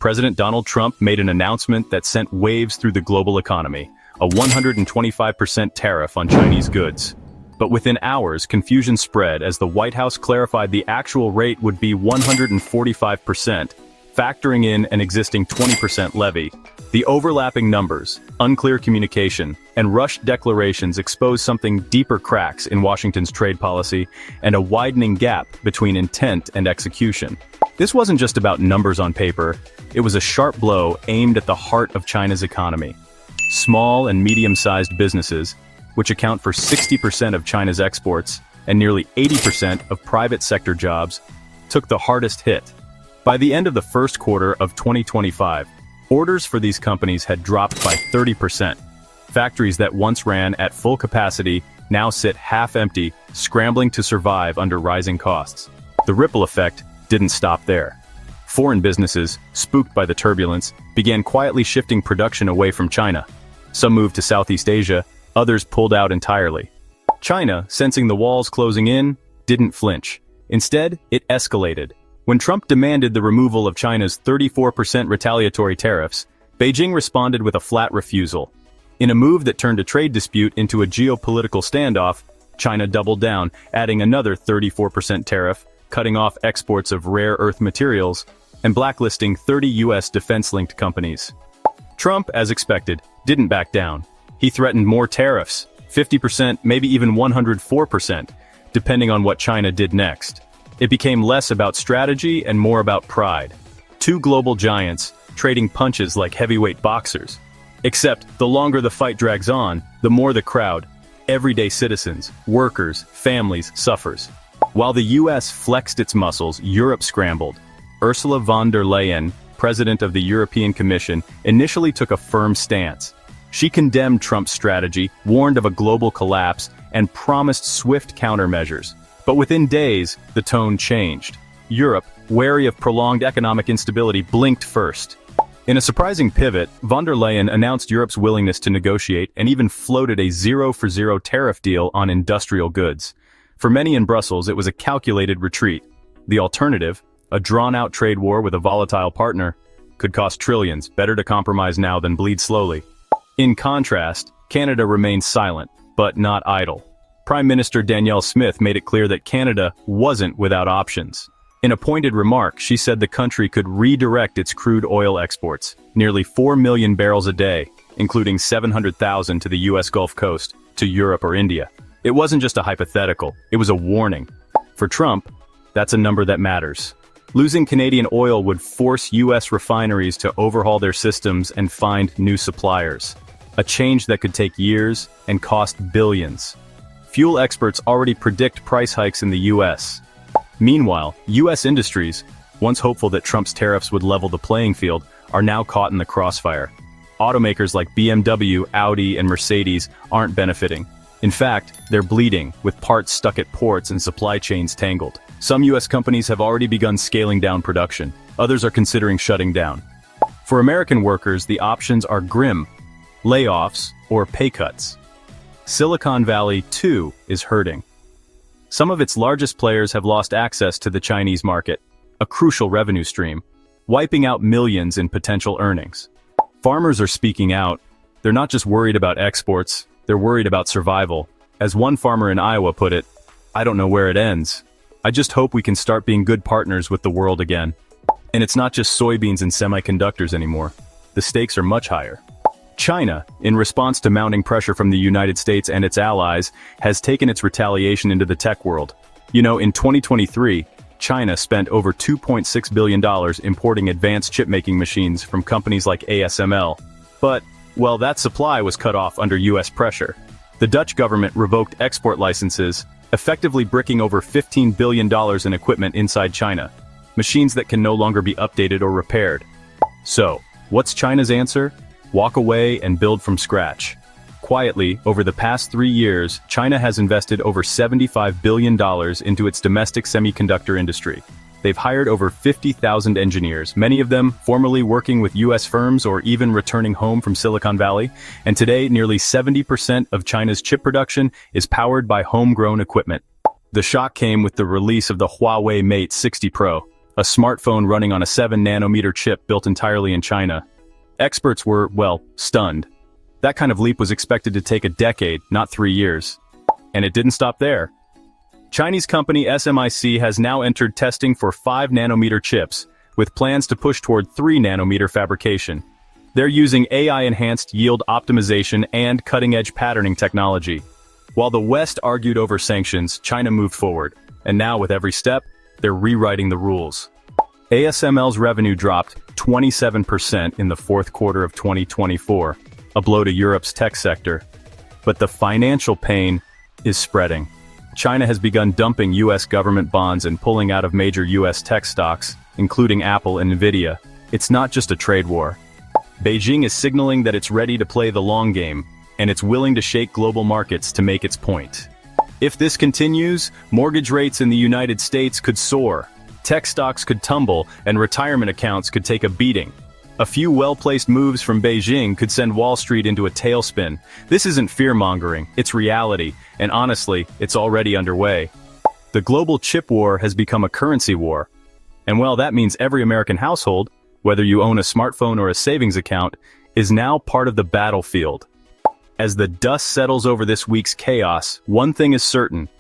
President Donald Trump made an announcement that sent waves through the global economy, a 125% tariff on Chinese goods. But within hours, confusion spread as the White House clarified the actual rate would be 145%, factoring in an existing 20% levy. The overlapping numbers, unclear communication, and rushed declarations expose something deeper cracks in Washington's trade policy and a widening gap between intent and execution. This wasn't just about numbers on paper, it was a sharp blow aimed at the heart of China's economy. Small and medium-sized businesses, which account for 60% of China's exports and nearly 80% of private sector jobs, took the hardest hit. By the end of the first quarter of 2025, orders for these companies had dropped by 30%. Factories that once ran at full capacity now sit half-empty, scrambling to survive under rising costs. The ripple effect didn't stop there. Foreign businesses, spooked by the turbulence, began quietly shifting production away from China. Some moved to Southeast Asia, others pulled out entirely. China, sensing the walls closing in, didn't flinch. Instead, it escalated. When Trump demanded the removal of China's 34% retaliatory tariffs, Beijing responded with a flat refusal. In a move that turned a trade dispute into a geopolitical standoff, China doubled down, adding another 34% tariff, cutting off exports of rare earth materials, and blacklisting 30 U.S. defense-linked companies. Trump, as expected, didn't back down. He threatened more tariffs, 50%, maybe even 104%, depending on what China did next. It became less about strategy and more about pride. Two global giants, trading punches like heavyweight boxers. Except, the longer the fight drags on, the more the crowd, everyday citizens, workers, families, suffers. While the U.S. flexed its muscles, Europe scrambled. Ursula von der Leyen, president of the European Commission, initially took a firm stance. She condemned Trump's strategy, warned of a global collapse, and promised swift countermeasures. But within days, the tone changed. Europe, wary of prolonged economic instability, blinked first. In a surprising pivot, von der Leyen announced Europe's willingness to negotiate and even floated a zero-for-zero tariff deal on industrial goods. For many in Brussels, it was a calculated retreat. The alternative, a drawn-out trade war with a volatile partner, could cost trillions, better to compromise now than bleed slowly. In contrast, Canada remained silent, but not idle. Prime Minister Danielle Smith made it clear that Canada wasn't without options. In a pointed remark, she said the country could redirect its crude oil exports, nearly 4 million barrels a day, including 700,000 to the U.S. Gulf Coast, to Europe or India. It wasn't just a hypothetical, it was a warning. For Trump, that's a number that matters. Losing Canadian oil would force U.S. refineries to overhaul their systems and find new suppliers. A change that could take years and cost billions. Fuel experts already predict price hikes in the U.S. Meanwhile, U.S. industries, once hopeful that Trump's tariffs would level the playing field, are now caught in the crossfire. Automakers like BMW, Audi, and Mercedes aren't benefiting. In fact, they're bleeding, with parts stuck at ports and supply chains tangled. Some U.S. companies have already begun scaling down production. Others are considering shutting down. For American workers, the options are grim: layoffs or pay cuts. Silicon Valley, too, is hurting. Some of its largest players have lost access to the Chinese market, a crucial revenue stream, wiping out millions in potential earnings. Farmers are speaking out. They're not just worried about exports, they're worried about survival. As one farmer in Iowa put it, "I don't know where it ends. I just hope we can start being good partners with the world again." And it's not just soybeans and semiconductors anymore. The stakes are much higher. China, in response to mounting pressure from the United States and its allies, has taken its retaliation into the tech world. You know, in 2023, China spent over $2.6 billion importing advanced chip-making machines from companies like ASML. But, well, that supply was cut off under U.S. pressure. The Dutch government revoked export licenses, effectively bricking over $15 billion in equipment inside China, machines that can no longer be updated or repaired. So, what's China's answer? Walk away and build from scratch. Quietly, over the past 3 years, China has invested over $75 billion into its domestic semiconductor industry. They've hired over 50,000 engineers, many of them formerly working with U.S. firms or even returning home from Silicon Valley, and today nearly 70% of China's chip production is powered by homegrown equipment. The shock came with the release of the Huawei Mate 60 Pro, a smartphone running on a 7-nanometer chip built entirely in China. Experts were, well, stunned. That kind of leap was expected to take a decade, not 3 years. And it didn't stop there. Chinese company SMIC has now entered testing for 5-nanometer chips, with plans to push toward 3-nanometer fabrication. They're using AI-enhanced yield optimization and cutting-edge patterning technology. While the West argued over sanctions, China moved forward, and now with every step, they're rewriting the rules. ASML's revenue dropped 27% in the fourth quarter of 2024, a blow to Europe's tech sector. But the financial pain is spreading. China has begun dumping U.S. government bonds and pulling out of major U.S. tech stocks, including Apple and Nvidia. It's not just a trade war. Beijing is signaling that it's ready to play the long game, and it's willing to shake global markets to make its point. If this continues, mortgage rates in the United States could soar, tech stocks could tumble, and retirement accounts could take a beating. A few well-placed moves from Beijing could send Wall Street into a tailspin. This isn't fear-mongering, it's reality, and honestly, it's already underway. The global chip war has become a currency war. And well, that means every American household, whether you own a smartphone or a savings account, is now part of the battlefield. As the dust settles over this week's chaos, one thing is certain.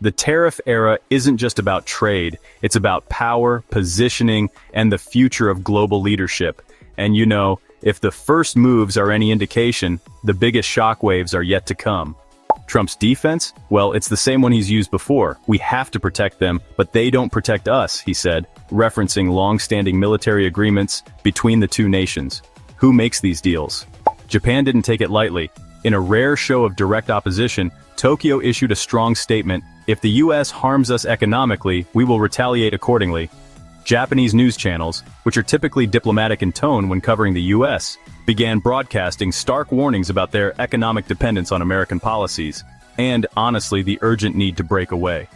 The tariff era isn't just about trade, it's about power, positioning, and the future of global leadership. And you know, if the first moves are any indication, the biggest shockwaves are yet to come. Trump's defense? Well, it's the same one he's used before. We have to protect them, but they don't protect us, he said, referencing long-standing military agreements between the two nations. Who makes these deals? Japan didn't take it lightly. In a rare show of direct opposition, Tokyo issued a strong statement: if the U.S. harms us economically, we will retaliate accordingly. Japanese news channels, which are typically diplomatic in tone when covering the U.S., began broadcasting stark warnings about their economic dependence on American policies, and, honestly, the urgent need to break away.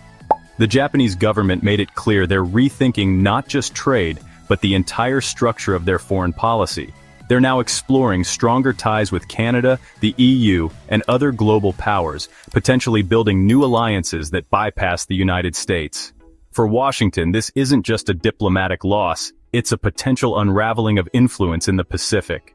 The Japanese government made it clear they're rethinking not just trade, but the entire structure of their foreign policy. They're now exploring stronger ties with Canada, the EU, and other global powers, potentially building new alliances that bypass the United States. For Washington, this isn't just a diplomatic loss, it's a potential unraveling of influence in the Pacific.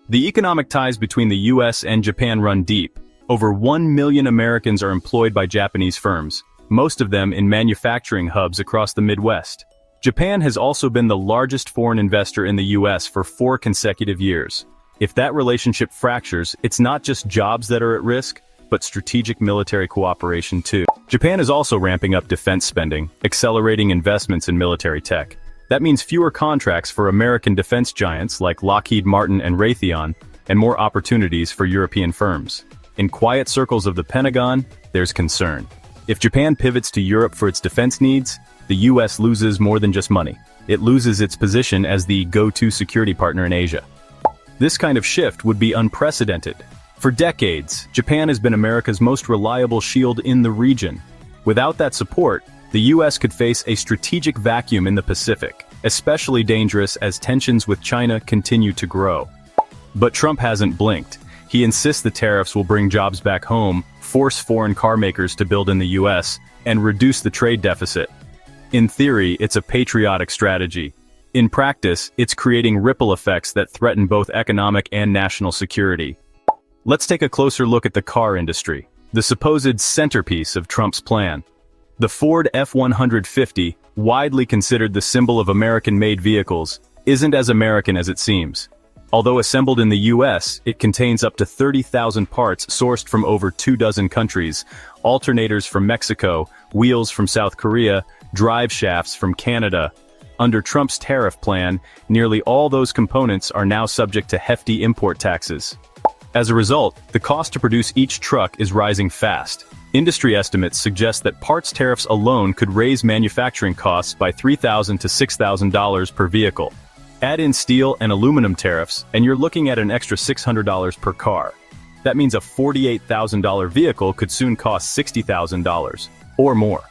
The economic ties between the U.S. and Japan run deep. Over 1 million Americans are employed by Japanese firms, most of them in manufacturing hubs across the Midwest. Japan has also been the largest foreign investor in the U.S. for 4 consecutive years. If that relationship fractures, it's not just jobs that are at risk, but strategic military cooperation too. Japan is also ramping up defense spending, accelerating investments in military tech. That means fewer contracts for American defense giants like Lockheed Martin and Raytheon, and more opportunities for European firms. In quiet circles of the Pentagon, there's concern. If Japan pivots to Europe for its defense needs, the U.S. loses more than just money. It loses its position as the go-to security partner in Asia. This kind of shift would be unprecedented. For decades, Japan has been America's most reliable shield in the region. Without that support, the U.S. could face a strategic vacuum in the Pacific, especially dangerous as tensions with China continue to grow. But Trump hasn't blinked. He insists the tariffs will bring jobs back home, force foreign car makers to build in the U.S., and reduce the trade deficit. In theory, it's a patriotic strategy. In practice, it's creating ripple effects that threaten both economic and national security. Let's take a closer look at the car industry, the supposed centerpiece of Trump's plan. The Ford F-150, widely considered the symbol of American-made vehicles, isn't as American as it seems. Although assembled in the U.S., it contains up to 30,000 parts sourced from over 24 countries, alternators from Mexico, wheels from South Korea, drive shafts from Canada. Under Trump's tariff plan, nearly all those components are now subject to hefty import taxes. As a result, the cost to produce each truck is rising fast. Industry estimates suggest that parts tariffs alone could raise manufacturing costs by $3,000 to $6,000 per vehicle. Add in steel and aluminum tariffs, and you're looking at an extra $600 per car. That means a $48,000 vehicle could soon cost $60,000, or more.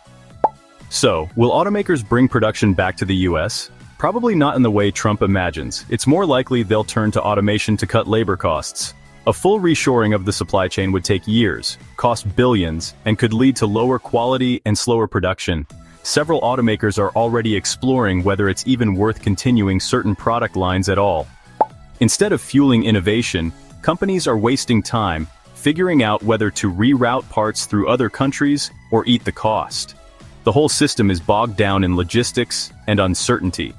So, will automakers bring production back to the U.S.? Probably not in the way Trump imagines. It's more likely they'll turn to automation to cut labor costs. A full reshoring of the supply chain would take years, cost billions, and could lead to lower quality and slower production. Several automakers are already exploring whether it's even worth continuing certain product lines at all. Instead of fueling innovation, companies are wasting time figuring out whether to reroute parts through other countries or eat the cost. The whole system is bogged down in logistics and uncertainty.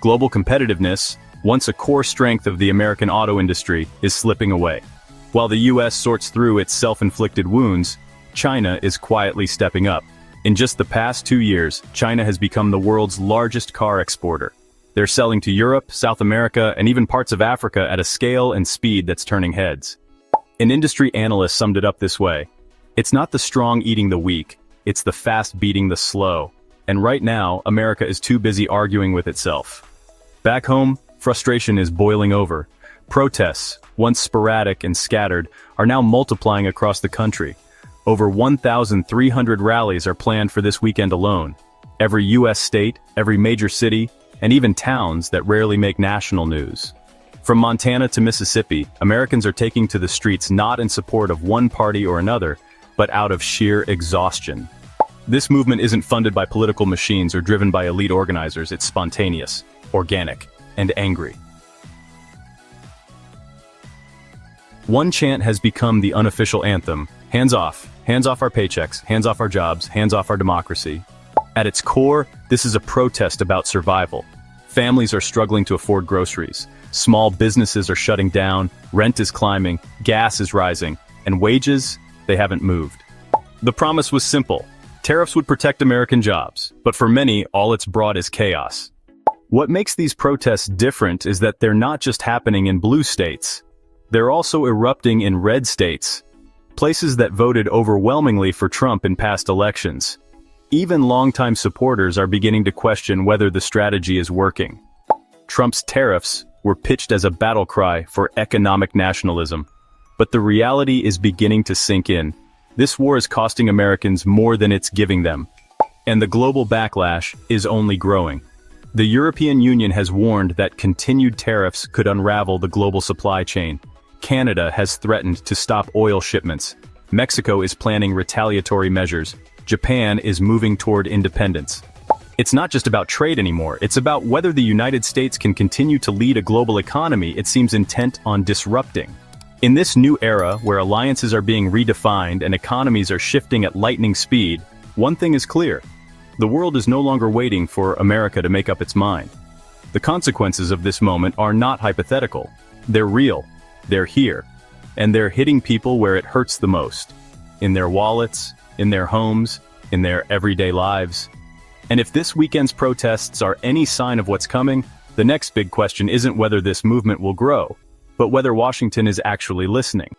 Global competitiveness, once a core strength of the American auto industry, is slipping away. While the U.S. sorts through its self-inflicted wounds, China is quietly stepping up. In just the past 2 years, China has become the world's largest car exporter. They're selling to Europe, South America, and even parts of Africa at a scale and speed that's turning heads. An industry analyst summed it up this way: "It's not the strong eating the weak, it's the fast beating the slow." And right now, America is too busy arguing with itself. Back home, frustration is boiling over. Protests, once sporadic and scattered, are now multiplying across the country. Over 1,300 rallies are planned for this weekend alone. Every U.S. state, every major city, and even towns that rarely make national news. From Montana to Mississippi, Americans are taking to the streets not in support of one party or another, but out of sheer exhaustion. This movement isn't funded by political machines or driven by elite organizers. It's spontaneous, organic, and angry. One chant has become the unofficial anthem: hands off our paychecks, hands off our jobs, hands off our democracy. At its core, this is a protest about survival. Families are struggling to afford groceries. Small businesses are shutting down, rent is climbing, gas is rising, and wages, they haven't moved. The promise was simple: tariffs would protect American jobs, but for many, all it's brought is chaos. What makes these protests different is that they're not just happening in blue states. They're also erupting in red states, places that voted overwhelmingly for Trump in past elections. Even longtime supporters are beginning to question whether the strategy is working. Trump's tariffs were pitched as a battle cry for economic nationalism, but the reality is beginning to sink in. This war is costing Americans more than it's giving them, and the global backlash is only growing. The European Union has warned that continued tariffs could unravel the global supply chain. Canada has threatened to stop oil shipments. Mexico is planning retaliatory measures. Japan is moving toward independence. It's not just about trade anymore, it's about whether the United States can continue to lead a global economy it seems intent on disrupting. In this new era, where alliances are being redefined and economies are shifting at lightning speed, one thing is clear: the world is no longer waiting for America to make up its mind. The consequences of this moment are not hypothetical. They're real, they're here, and they're hitting people where it hurts the most. In their wallets, in their homes, in their everyday lives. And if this weekend's protests are any sign of what's coming, the next big question isn't whether this movement will grow, but whether Washington is actually listening.